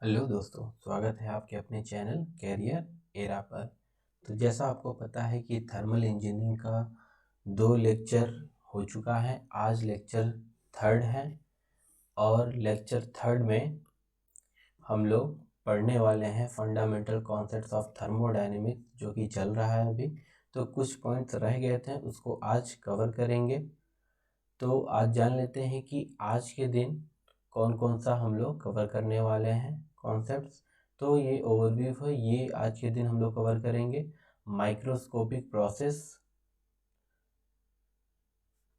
Hello दोस्तों, स्वागत है आपके अपने चैनल कैरियर एरा पर। तो जैसा आपको पता है कि थर्मल इंजीनियरिंग का 2 लेक्चर हो चुका है। आज लेक्चर 3 है और लेक्चर 3 में हम लोग पढ़ने वाले हैं फंडामेंटल कॉन्सेप्ट्स ऑफ थर्मोडायनेमिक्स, जो कि चल रहा है अभी। तो कुछ पॉइंट्स रह गए थे, उसको आज कवर करेंगे। तो आज जान लेते हैं कि आज के दिन कौन कौन सा हम लोग कवर करने वाले हैं कॉन्सेप्ट्स। तो ये ओवरव्यू है, ये आज के दिन हम लोग कवर करेंगे। Microscopic process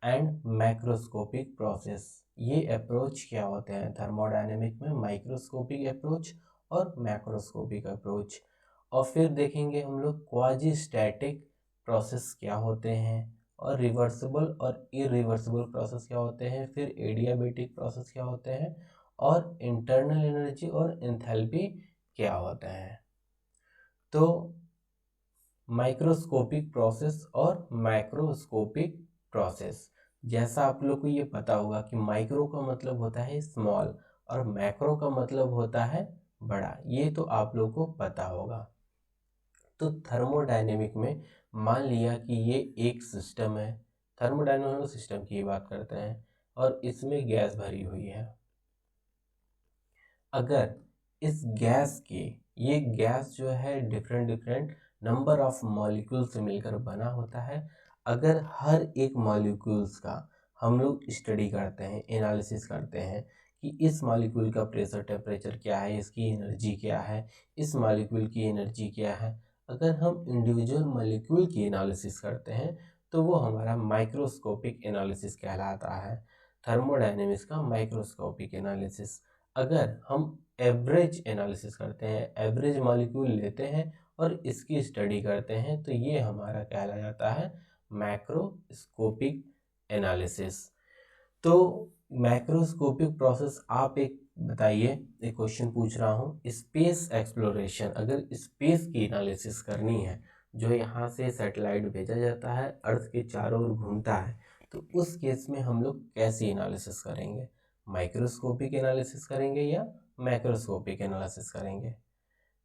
and macroscopic process, ये अप्रोच क्या होते हैं थर्मोडायनेमिक में, माइक्रोस्कोपिक अप्रोच और मैक्रोस्कोपिक अप्रोच। और फिर देखेंगे हम लोग क्वाजी स्टैटिक प्रोसेस क्या होते हैं, और रिवर्सिबल और इरिवर्सिबल प्रोसेस क्या होते हैं, फिर एडियाबेटिक प्रोसेस क्या होते हैं, और इंटरनल एनर्जी और एंथैल्पी क्या होते हैं। तो माइक्रोस्कोपिक प्रोसेस और मैक्रोस्कोपिक प्रोसेस, जैसा आप लोग को ये पता होगा कि माइक्रो का मतलब होता है स्मॉल और मैक्रो का मतलब होता है बड़ा, ये तो आप लोग को पता होगा। तो थर्मोडायनेमिक में मान लिया कि ये एक सिस्टम है, थर्मोडायनेमिक सिस्टम की बात करते हैं, और इसमें गैस भरी हुई है। अगर इस गैस की, ये गैस जो है different different number of molecule से मिलकर बना होता है। अगर हर एक मॉलिक्यूल्स का हम लोग स्टडी करते हैं, एनालिसिस करते हैं कि इस मॉलिक्यूल का प्रेशर टेम्परेचर क्या है, इसकी एनर्जी क्या है, इस मॉलिक्यूल की एनर्जी क्या है, अगर हम इंडिविजुअल मॉलिक्यूल की एनालिसिस करते हैं तो वो हमारा माइक्रोस्कोपिक एनालिसिस कहलाता है। थर्मोडायनेमिक्स का माइक्रोस्कोपिक एनालिसिस। अगर हम एवरेज एनालिसिस करते हैं, एवरेज मॉलिक्यूल लेते हैं और इसकी स्टडी करते हैं, तो ये हमारा कहला जाता है मैक्रोस्कोपिक एनालिसिस। तो मैक्रोस्कोपिक प्रोसेस, आप एक बताइए, एक क्वेश्चन पूछ रहा हूँ, स्पेस एक्सप्लोरेशन, अगर स्पेस की एनालिसिस करनी है, जो यहाँ से सैटेलाइट भेजा जाता है, अर्थ के चारों ओर घूमता है, तो उस केस में हम लोग कैसी एनालिसिस करेंगे, माइक्रोस्कोपिक एनालिसिस करेंगे या मैक्रोस्कोपिक एनालिसिस करेंगे।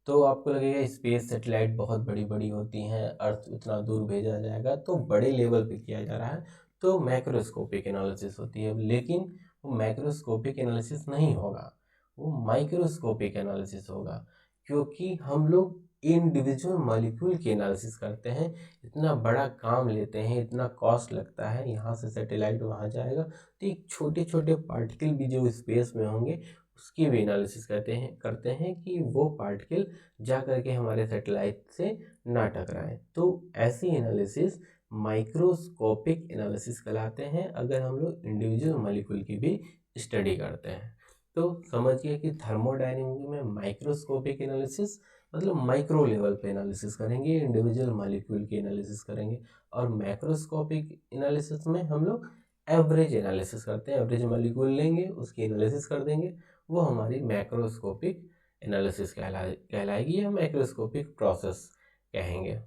तो आपको लगेगा स्पेस सैटेलाइट बहुत बड़ी बड़ी होती हैं, अर्थ उतना दूर भेजा जाएगा तो बड़े लेवल पे किया जा रहा है, तो मैक्रोस्कोपिक एनालिसिस होती है। लेकिन वो मैक्रोस्कोपिक एनालिसिस नहीं होगा, वो माइक्रोस्कोपिक एनालिसिस होगा, क्योंकि हम लोग इंडिविजुअल मॉलिक्यूल की एनालिसिस करते हैं। इतना बड़ा काम लेते हैं, इतना कॉस्ट लगता है, यहाँ से सैटेलाइट वहाँ जाएगा, तो एक छोटे छोटे पार्टिकल भी जो स्पेस में होंगे उसकी भी एनालिसिस करते हैं कि वो पार्टिकल जा करके हमारे सैटेलाइट से ना टकराएं। तो ऐसी एनालिसिस माइक्रोस्कोपिक एनालिसिस कहलाते हैं, अगर हम लोग इंडिविजुअल मॉलिक्यूल की भी स्टडी करते हैं। तो समझिए कि थर्मोडायनेमिक्स में माइक्रोस्कोपिक एनालिसिस मतलब माइक्रो लेवल पे एनालिसिस करेंगे, इंडिविजुअल मॉलिक्यूल की एनालिसिस करेंगे, और मैक्रोस्कोपिक एनालिसिस में हम लोग एवरेज एनालिसिस करते हैं, एवरेज मॉलिक्यूल लेंगे, उसकी एनालिसिस कर देंगे, वो हमारी मैक्रोस्कोपिक एनालिसिस कहलाएगी या मैक्रोस्कोपिक प्रोसेस कहेंगे।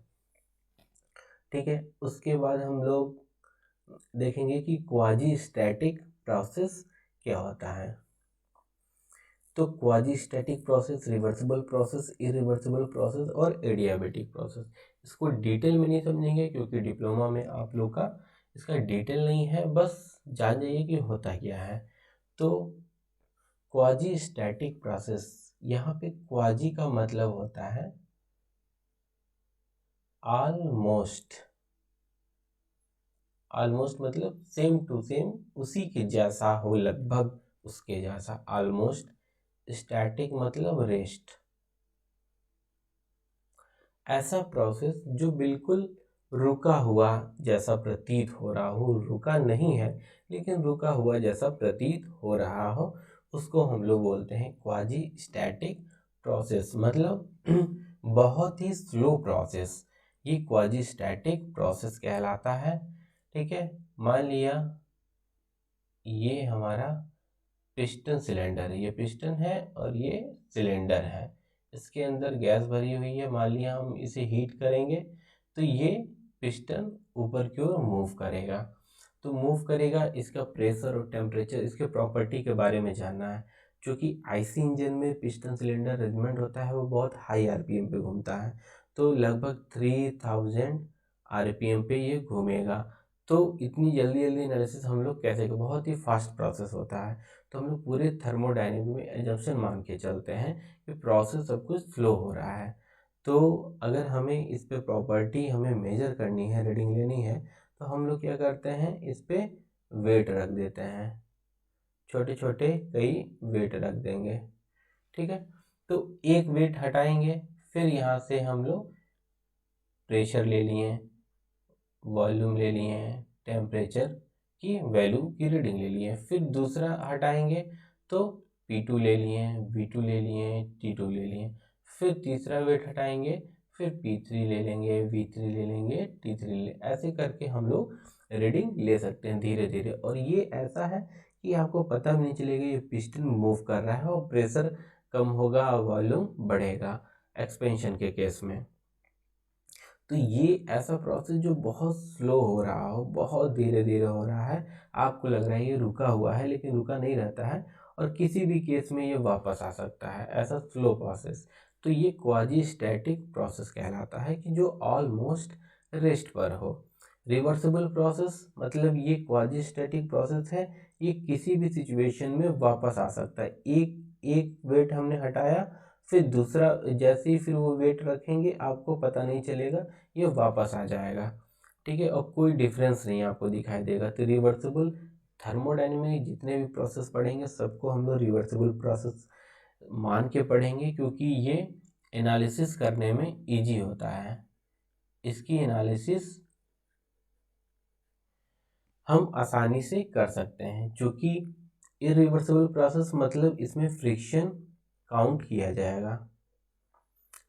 ठीक है, उसके बाद हम लोग देखेंगे कि क्वाजी स्टैटिक प्रोसेस क्या होता है। तो quasi static process, reversible process, irreversible process और एडियाबेटिक प्रोसेस, इसको डिटेल में नहीं समझेंगे क्योंकि डिप्लोमा में आप लोग का इसका डिटेल नहीं है, बस जान जाइए कि होता क्या है। तो क्वाजी स्टैटिक प्रोसेस, यहाँ पे क्वाजी का मतलब होता है ऑलमोस्ट, ऑलमोस्ट मतलब सेम टू सेम, उसी के जैसा हो, लगभग उसके जैसा, ऑलमोस्ट। स्टैटिक मतलब रेस्ट, ऐसा प्रोसेस जो बिल्कुल रुका हुआ जैसा प्रतीत हो रहा हो, रुका नहीं है लेकिन रुका हुआ जैसा प्रतीत हो रहा हो, उसको हम लोग बोलते हैं क्वाजी स्टैटिक प्रोसेस, मतलब बहुत ही स्लो प्रोसेस, ये क्वाजी स्टैटिक प्रोसेस कहलाता है। ठीक है, मान लिया ये हमारा पिस्टन सिलेंडर है, ये पिस्टन है और ये सिलेंडर है, इसके अंदर गैस भरी हुई है। मान लिया हम इसे हीट करेंगे तो ये पिस्टन ऊपर की ओर मूव करेगा, तो मूव करेगा, इसका प्रेशर और टेम्परेचर, इसके प्रॉपर्टी के बारे में जानना है। क्योंकि आईसी इंजन में पिस्टन सिलेंडर अरेंजमेंट होता है वो बहुत हाई आरपीएम पे घूमता है, तो लगभग 3000 आरपीएम पे ये घूमेगा। तो इतनी जल्दी जल्दी एनालिसिस हम लोग कैसे करें, बहुत ही फास्ट प्रोसेस होता है। तो हम लोग पूरे थर्मोडायनेमिक में एजम्पशन मान के चलते हैं कि प्रोसेस सब कुछ स्लो हो रहा है। तो अगर हमें इस पे प्रॉपर्टी हमें मेजर करनी है, रीडिंग लेनी है, तो हम लोग क्या करते हैं, इस पे वेट रख देते हैं, छोटे छोटे कई वेट रख देंगे। ठीक है, तो एक वेट हटाएंगे, फिर यहाँ से हम लोग प्रेशर ले लिए, वॉल्यूम ले लिए हैं, टेम्परेचर की वैल्यू की रीडिंग ले लिए, फिर दूसरा हटाएंगे तो P2 ले लिए, V2 ले लिए, T2 ले लिए, फिर तीसरा वेट हटाएंगे, फिर P3 ले लेंगे, V3 ले लेंगे, T3 ले, ऐसे करके हम लोग रीडिंग ले सकते हैं धीरे धीरे। और ये ऐसा है कि आपको पता भी नहीं चलेगा ये पिस्टन मूव कर रहा है, और प्रेशर कम होगा, वॉल्यूम बढ़ेगा एक्सपेंशन के केस में। तो ये ऐसा प्रोसेस जो बहुत स्लो हो रहा हो, बहुत धीरे धीरे हो रहा है, आपको लग रहा है ये रुका हुआ है, लेकिन रुका नहीं रहता है, और किसी भी केस में ये वापस आ सकता है, ऐसा स्लो प्रोसेस। तो ये क्वाजी स्टैटिक प्रोसेस कहलाता है कि जो ऑलमोस्ट रेस्ट पर हो। रिवर्सिबल प्रोसेस मतलब ये क्वाजी स्टैटिक प्रोसेस है, ये किसी भी सिचुएशन में वापस आ सकता है। एक एक वेट हमने हटाया, फिर दूसरा जैसे ही फिर वो वेट रखेंगे, आपको पता नहीं चलेगा, ये वापस आ जाएगा। ठीक है, और कोई डिफरेंस नहीं आपको दिखाई देगा। तो रिवर्सिबल थर्मोडायनेमिक जितने भी प्रोसेस पढ़ेंगे सबको हम लोग रिवर्सिबल प्रोसेस मान के पढ़ेंगे, क्योंकि ये एनालिसिस करने में इजी होता है। इसकी एनालिसिस हम आसानी से कर सकते हैं, क्योंकि इरिवर्सिबल प्रोसेस मतलब इसमें फ्रिक्शन काउंट किया जाएगा।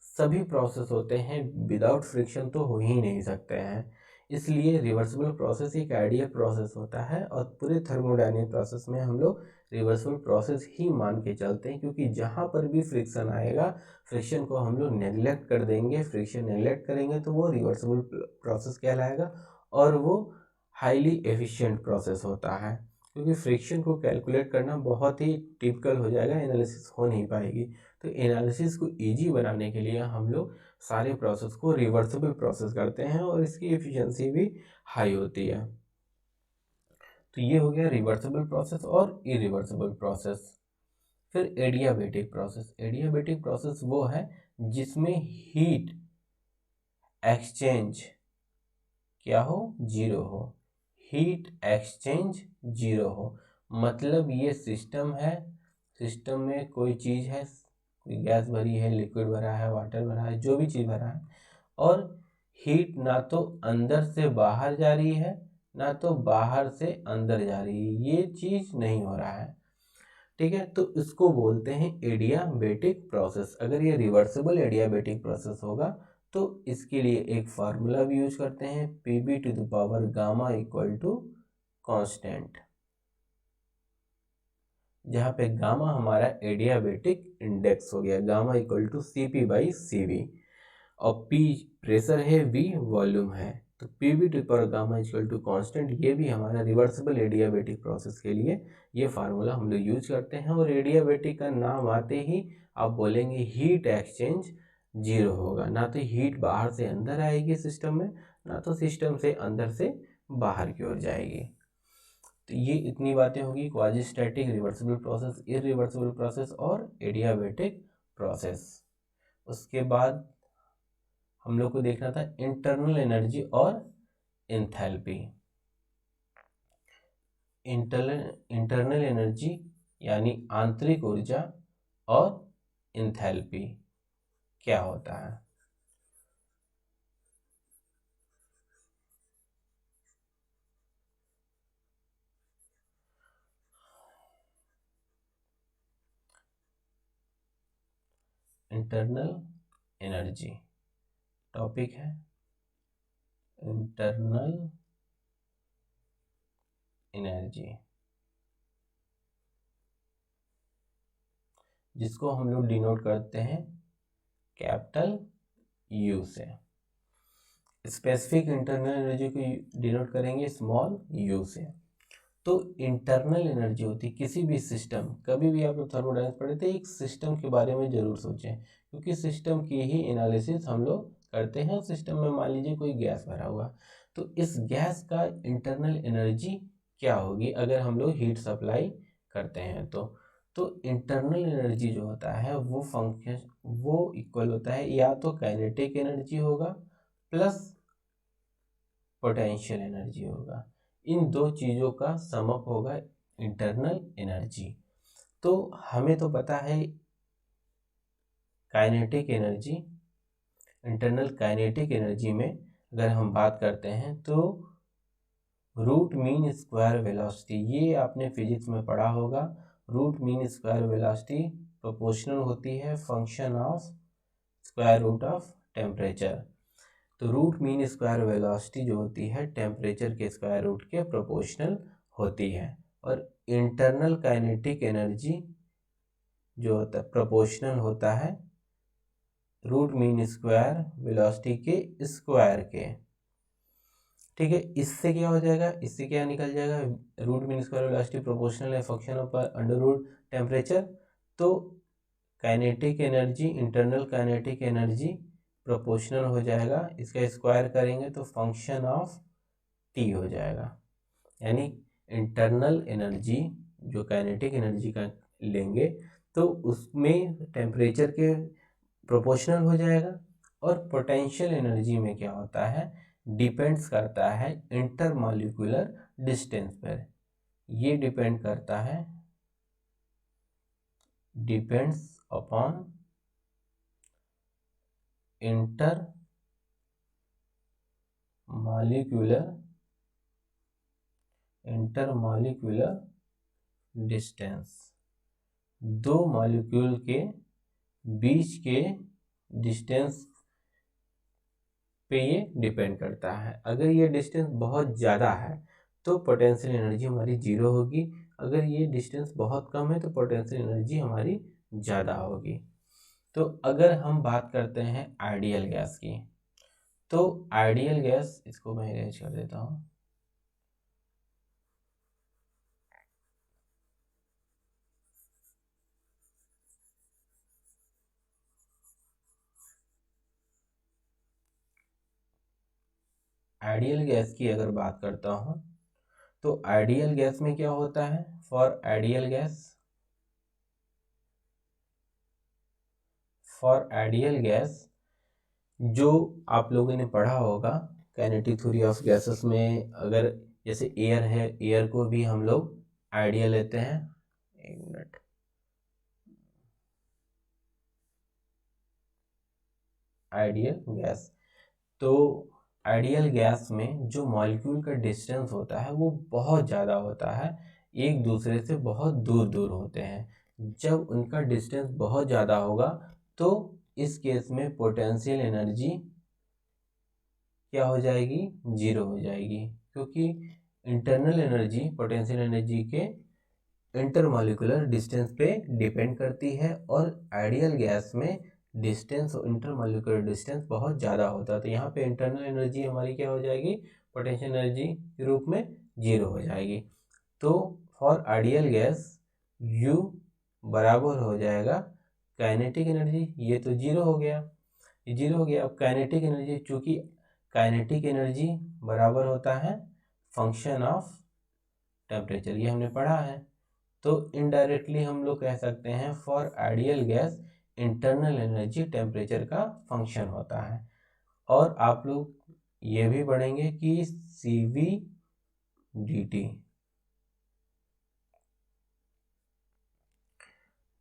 सभी प्रोसेस होते हैं विदाउट फ्रिक्शन तो हो ही नहीं सकते हैं, इसलिए रिवर्सिबल प्रोसेस एक आइडियल प्रोसेस होता है। और पूरे थर्मोडायनेमिक प्रोसेस में हम लोग रिवर्सिबल प्रोसेस ही मान के चलते हैं, क्योंकि जहाँ पर भी फ्रिक्शन आएगा, फ्रिक्शन को हम लोग नेग्लेक्ट कर देंगे। फ्रिक्शन नेग्लेक्ट करेंगे तो वो रिवर्सिबल प्रोसेस कहलाएगा, और वो हाईली एफिशिएंट प्रोसेस होता है, क्योंकि फ्रिक्शन को कैलकुलेट करना बहुत ही टिपिकल हो जाएगा, एनालिसिस हो नहीं पाएगी। तो एनालिसिस को इजी बनाने के लिए हम लोग सारे प्रोसेस को रिवर्सिबल प्रोसेस करते हैं, और इसकी एफिशिएंसी भी हाई होती है। तो ये हो गया रिवर्सिबल प्रोसेस और इरिवर्सिबल प्रोसेस। फिर एडियाबेटिक प्रोसेस। एडियाबेटिक प्रोसेस वो है जिसमें हीट एक्सचेंज क्या हो, जीरो हो। हीट एक्सचेंज जीरो हो, मतलब ये सिस्टम है, सिस्टम में कोई चीज़ है, कोई गैस भरी है, लिक्विड भरा है, वाटर भरा है, जो भी चीज़ भरा है, और हीट ना तो अंदर से बाहर जा रही है, ना तो बाहर से अंदर जा रही है, ये चीज़ नहीं हो रहा है। ठीक है, तो इसको बोलते हैं एडियाबेटिक प्रोसेस। अगर ये रिवर्सिबल एडियाबेटिक प्रोसेस होगा तो इसके लिए एक फार्मूला भी यूज करते हैं, Pb to the power gamma equal to constant, जहाँ पे गामा हमारा एडियाबेटिक इंडेक्स हो गया, गामा इक्वल टू Cp/Cv, और P प्रेशर है, V वॉल्यूम है। तो Pb to power gamma equal to constant, ये भी हमारा रिवर्सिबल एडियाबेटिक प्रोसेस के लिए ये फार्मूला हम लोग यूज करते हैं। और एडियाबेटिक का नाम आते ही आप बोलेंगे हीट एक्सचेंज जीरो होगा, ना तो हीट बाहर से अंदर आएगी सिस्टम में, ना तो सिस्टम से अंदर से बाहर की ओर जाएगी। तो ये इतनी बातें होगी quasi static, reversible process, irreversible process और एडियाबेटिक प्रोसेस। उसके बाद हम लोग को देखना था इंटरनल एनर्जी और एंथैल्पी। इंटरनल एनर्जी यानी आंतरिक ऊर्जा, और एंथैल्पी क्या होता है। इंटरनल एनर्जी टॉपिक है, इंटरनल एनर्जी, जिसको हम लोग डिनोट करते हैं कैपिटल यू से। स्पेसिफिक इंटरनल एनर्जी को डिनोट करेंगे स्मॉल यू से। तो इंटरनल एनर्जी होती है किसी भी सिस्टम, कभी भी आप लोग थर्मोडायनेमिक्स पढ़े थे एक सिस्टम के बारे में ज़रूर सोचें, क्योंकि सिस्टम की ही एनालिसिस हम लोग करते हैं। सिस्टम में मान लीजिए कोई गैस भरा हुआ, तो इस गैस का इंटरनल एनर्जी क्या होगी अगर हम लोग हीट सप्लाई करते हैं तो इंटरनल एनर्जी जो होता है वो फंक्शन वो इक्वल होता है या तो काइनेटिक एनर्जी होगा प्लस पोटेंशियल एनर्जी होगा। इन दो चीज़ों का समअप होगा इंटरनल एनर्जी। तो हमें तो पता है kinetic energy, internal kinetic energy में अगर हम बात करते हैं तो रूट मीन स्क्वायर वेलोसिटी, ये आपने फिजिक्स में पढ़ा होगा। Root mean square velocity proportional होती है function of square root of temperature. तो रूट मीन स्क्वायर वेलोसिटी जो होती है टेम्परेचर के स्क्वायर रूट के प्रोपोर्शनल होती है, और इंटरनल काइनेटिक एनर्जी जो होता है प्रोपोर्शनल होता है रूट मीन स्क्वायर वेलोसिटी के स्क्वायर के। ठीक है, इससे क्या हो जाएगा, इससे क्या निकल जाएगा, root mean square velocity proportional है function of under root temperature. तो kinetic energy, internal kinetic energy proportional हो जाएगा, इसका स्क्वायर करेंगे तो फंक्शन ऑफ टी हो जाएगा। यानी इंटरनल एनर्जी जो काइनेटिक एनर्जी का लेंगे तो उसमें टेम्परेचर के प्रोपोर्शनल हो जाएगा। और पोटेंशियल एनर्जी में क्या होता है, डिपेंड्स करता है इंटरमॉलिक्यूलर डिस्टेंस पर। ये डिपेंड करता है, डिपेंड्स अपॉन इंटरमॉलिक्यूलर डिस्टेंस, दो मॉलिक्यूल के बीच के डिस्टेंस पे ये डिपेंड करता है। अगर ये डिस्टेंस बहुत ज़्यादा है तो पोटेंशियल एनर्जी हमारी जीरो होगी, अगर ये डिस्टेंस बहुत कम है तो पोटेंशियल एनर्जी हमारी ज़्यादा होगी। तो अगर हम बात करते हैं आइडियल गैस की, तो आइडियल गैस, इसको मैं इरेज कर देता हूँ। आइडियल गैस की अगर बात करता हूँ तो आइडियल गैस में क्या होता है, फॉर आइडियल गैस जो आप लोगों ने पढ़ा होगा काइनेटिक थ्योरी ऑफ गैसेस में, अगर जैसे एयर है, एयर को भी हम लोग आइडियल लेते हैं। एक मिनट, आइडियल गैस, तो आइडियल गैस में जो मॉलिक्यूल का डिस्टेंस होता है वो बहुत ज़्यादा होता है, एक दूसरे से बहुत दूर दूर होते हैं। जब उनका डिस्टेंस बहुत ज़्यादा होगा तो इस केस में पोटेंशियल एनर्जी क्या हो जाएगी, जीरो हो जाएगी, क्योंकि इंटरनल एनर्जी पोटेंशियल एनर्जी के इंटरमॉलिक्यूलर डिस्टेंस पे डिपेंड करती है, और आइडियल गैस में डिस्टेंस और इंटरमॉलिक्यूलर डिस्टेंस बहुत ज़्यादा होता है। तो यहाँ पे इंटरनल एनर्जी हमारी क्या हो जाएगी, पोटेंशियल एनर्जी के रूप में जीरो हो जाएगी। तो फॉर आइडियल गैस U बराबर हो जाएगा काइनेटिक एनर्जी, ये तो जीरो हो गया, ये जीरो हो गया। अब काइनेटिक एनर्जी, चूँकि काइनेटिक एनर्जी बराबर होता है फंक्शन ऑफ टेम्परेचर, ये हमने पढ़ा है। तो इनडायरेक्टली हम लोग कह सकते हैं for ideal gas internal energy temperature का फंक्शन होता है। और आप लोग ये भी पढ़ेंगे कि CV dt,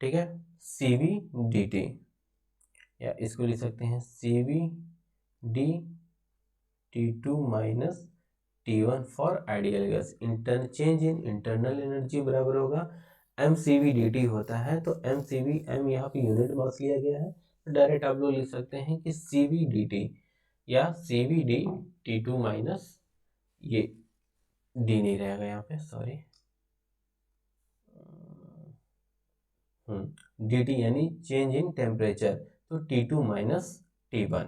ठीक है, CV dt, या इसको लिख सकते हैं CV d T2 minus T1 for ideal gas. Change in internal energy बराबर होगा mCV dt होता है। तो mCV, m यहाँ पे यूनिट मास लिया गया है, तो डायरेक्ट आप लोग लिख सकते हैं कि CV dt या CV d T2 माइनस, ये d नहीं रहेगा यहाँ पे, सॉरी, dt यानी चेंज इन टेम्परेचर, तो T2 माइनस T1,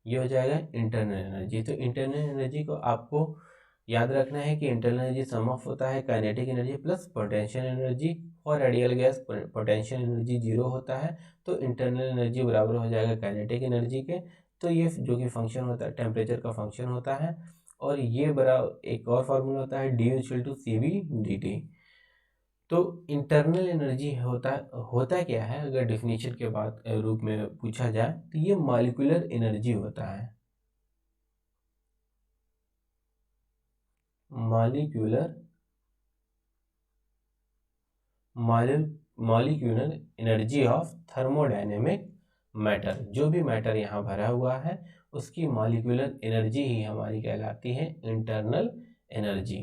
ये हो जाएगा इंटरनल एनर्जी। तो इंटरनल एनर्जी को आपको याद रखना है कि इंटरनल एनर्जी सम ऑफ होता है kinetic energy plus potential energy. और आइडियल गैस पोटेंशियल एनर्जी 0 होता है, तो इंटरनल एनर्जी बराबर हो जाएगा काइनेटिक एनर्जी के। तो ये जो कि फंक्शन होता है टेम्परेचर का फंक्शन होता है। और ये बराबर एक और फार्मूला होता है du/CV/dt। तो इंटरनल एनर्जी होता क्या है, अगर डिफिनीशन के बाद रूप में पूछा जाए तो ये मॉलिक्यूलर एनर्जी होता है। Molecular energy of thermodynamic matter. जो भी मैटर यहाँ भरा हुआ है उसकी मॉलिक्यूलर एनर्जी ही हमारी कहलाती है इंटरनल एनर्जी।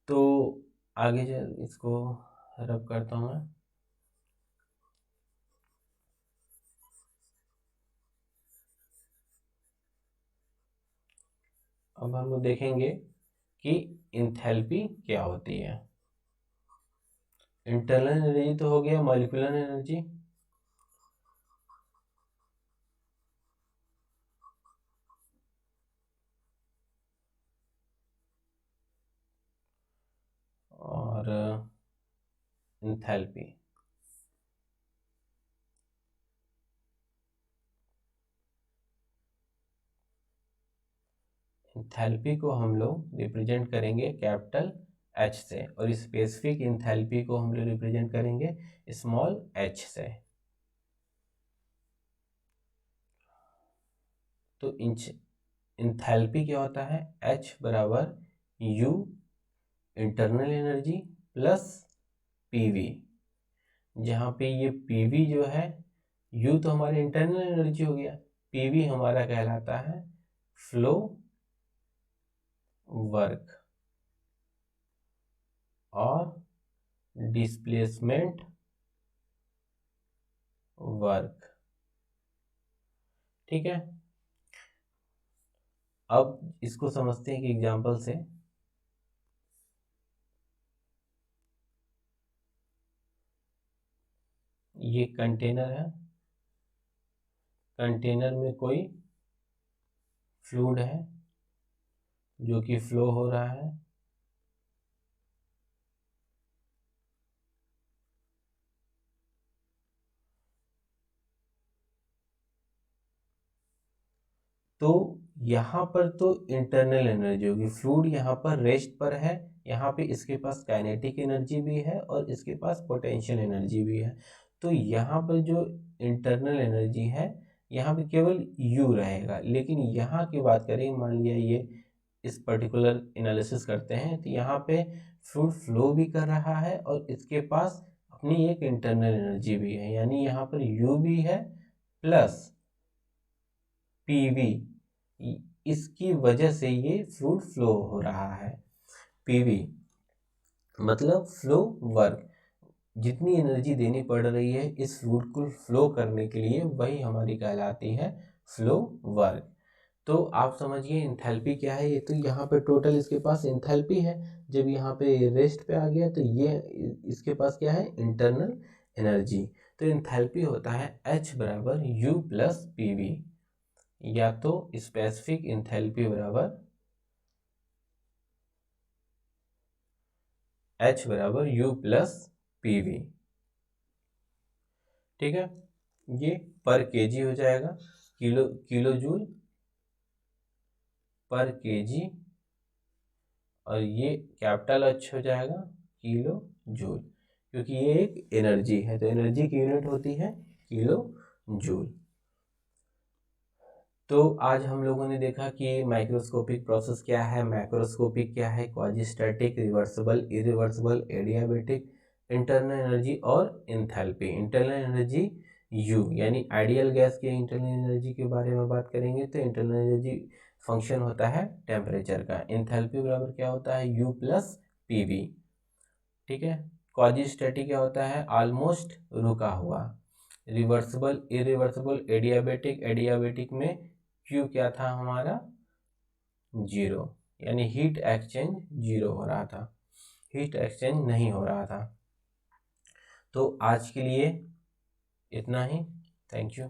तो आगे इसको रब करता हूँ मैं। अब हम लोग देखेंगे कि इंथैल्पी क्या होती है। इंटरनल एनर्जी तो हो गया, मॉलिक्यूलर एनर्जी। और इंथैल्पी। इंथैल्पी को हम लोग रिप्रेजेंट करेंगे कैपिटल H से, और स्पेसिफिक इंथैल्पी को हम लोग रिप्रेजेंट करेंगे स्मॉल h से। तो इंथैल्पी क्या होता है, H बराबर U internal energy plus PV, जहाँ पे ये PV जो है, U तो हमारे इंटरनल एनर्जी हो गया, PV हमारा कहलाता है फ्लो वर्क और डिस्प्लेसमेंट वर्क। ठीक है, अब इसको समझते हैं कि एग्जांपल से। ये कंटेनर है, कंटेनर में कोई फ्लूइड है जो कि फ्लो हो रहा है। तो यहाँ पर तो इंटरनल एनर्जी होगी, फ्लूइड यहाँ पर रेस्ट पर है, यहाँ पे इसके पास काइनेटिक एनर्जी भी है और इसके पास पोटेंशियल एनर्जी भी है। तो यहाँ पर जो इंटरनल एनर्जी है यहाँ पे केवल U रहेगा। लेकिन यहाँ की बात करें, मान लिया ये इस पर्टिकुलर एनालिसिस करते हैं तो यहाँ पे फ्लूइड फ्लो भी कर रहा है और इसके पास अपनी एक इंटरनल एनर्जी भी है, यानी यहाँ पर U भी है प्लस PV। इसकी वजह से ये फ्लूइड फ्लो हो रहा है। PV मतलब फ्लो वर्क, जितनी एनर्जी देनी पड़ रही है इस फ्लूइड को फ्लो करने के लिए वही हमारी कहलाती है फ्लो वर्क। तो आप समझिए इंथैल्पी क्या है। ये तो यहाँ पे टोटल इसके पास इंथैल्पी है, जब यहाँ पे रेस्ट पे आ गया तो ये इसके पास क्या है, इंटरनल एनर्जी। तो इंथैल्पी होता है H बराबर U प्लस PV, या तो स्पेसिफिक इंथैल्पी बराबर H बराबर U प्लस PV। ठीक है, ये पर केजी हो जाएगा, किलो जूल पर केजी, और ये कैपिटल H हो जाएगा किलो जूल, क्योंकि ये एक एनर्जी है तो एनर्जी की यूनिट होती है किलो जूल। तो आज हम लोगों ने देखा कि माइक्रोस्कोपिक प्रोसेस क्या है, मैक्रोस्कोपिक क्या है, quasistatic, reversible, irreversible, adiabatic, internal energy और इंथैल्पी। इंटरनल एनर्जी U यानी आइडियल गैस के इंटरनल एनर्जी के बारे में बात करेंगे तो इंटरनल एनर्जी फंक्शन होता है टेम्परेचर का। इंथैल्पी बराबर क्या होता है, U प्लस PV। ठीक है, क्वाजीस्टैटिक क्या होता है, ऑलमोस्ट रुका हुआ। रिवर्सिबल, इरिवर्सिबल, एडियाबैटिक, एडियाबैटिक में Q क्या था हमारा, 0, यानी हीट एक्सचेंज 0 हो रहा था, हीट एक्सचेंज नहीं हो रहा था। तो आज के लिए इतना ही, थैंक यू।